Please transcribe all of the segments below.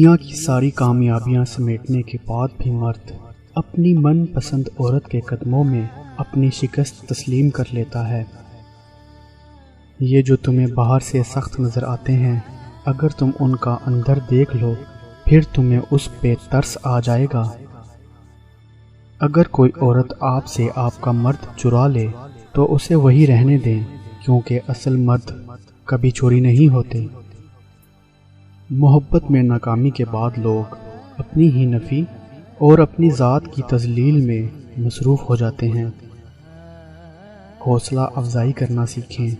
دنیا کی ساری کامیابیاں سمیٹنے کے بعد بھی مرد اپنی من پسند عورت کے قدموں میں اپنی شکست تسلیم کر لیتا ہے۔ یہ جو تمہیں باہر سے سخت نظر آتے ہیں، اگر تم ان کا اندر دیکھ لو پھر تمہیں اس پہ ترس آ جائے گا۔ اگر کوئی عورت آپ سے آپ کا مرد چرا لے تو اسے وہی رہنے دیں، کیونکہ اصل مرد کبھی چوری نہیں ہوتے۔ محبت میں ناکامی کے بعد لوگ اپنی ہی نفی اور اپنی ذات کی تذلیل میں مصروف ہو جاتے ہیں۔ حوصلہ افزائی کرنا سیکھیں،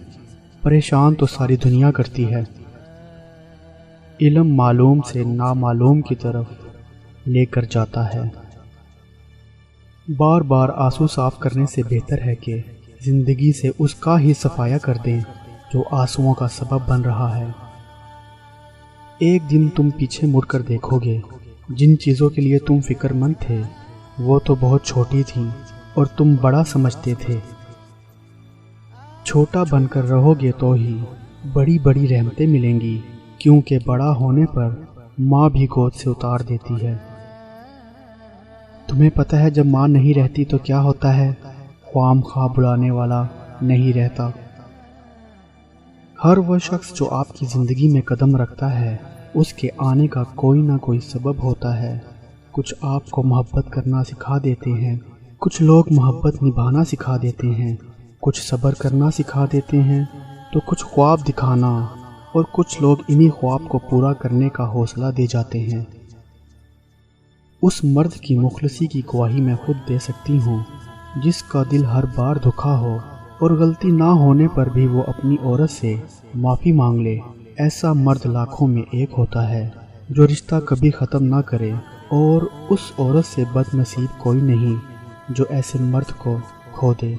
پریشان تو ساری دنیا کرتی ہے۔ علم معلوم سے نامعلوم کی طرف لے کر جاتا ہے۔ بار بار آنسو صاف کرنے سے بہتر ہے کہ زندگی سے اس کا ہی صفایا کر دیں جو آنسوؤں کا سبب بن رہا ہے۔ ایک دن تم پیچھے مڑ کر دیکھو گے، جن چیزوں کے لیے تم فکر مند تھے وہ تو بہت چھوٹی تھیں اور تم بڑا سمجھتے تھے۔ چھوٹا بن کر رہو گے تو ہی بڑی بڑی رحمتیں ملیں گی، کیونکہ بڑا ہونے پر ماں بھی گود سے اتار دیتی ہے۔ تمہیں پتہ ہے جب ماں نہیں رہتی تو کیا ہوتا ہے؟ خوام خواہ بلانے والا نہیں رہتا۔ ہر وہ شخص جو آپ کی زندگی میں قدم رکھتا ہے اس کے آنے کا کوئی نہ کوئی سبب ہوتا ہے۔ کچھ آپ کو محبت کرنا سکھا دیتے ہیں، کچھ لوگ محبت نبھانا سکھا دیتے ہیں، کچھ صبر کرنا سکھا دیتے ہیں تو کچھ خواب دکھانا، اور کچھ لوگ انہی خواب کو پورا کرنے کا حوصلہ دے جاتے ہیں۔ اس مرد کی مخلصی کی گواہی میں خود دے سکتی ہوں جس کا دل ہر بار دکھا ہو اور غلطی نہ ہونے پر بھی وہ اپنی عورت سے معافی مانگ لے۔ ایسا مرد لاکھوں میں ایک ہوتا ہے جو رشتہ کبھی ختم نہ کرے، اور اس عورت سے بد نصیب کوئی نہیں جو ایسے مرد کو کھو دے۔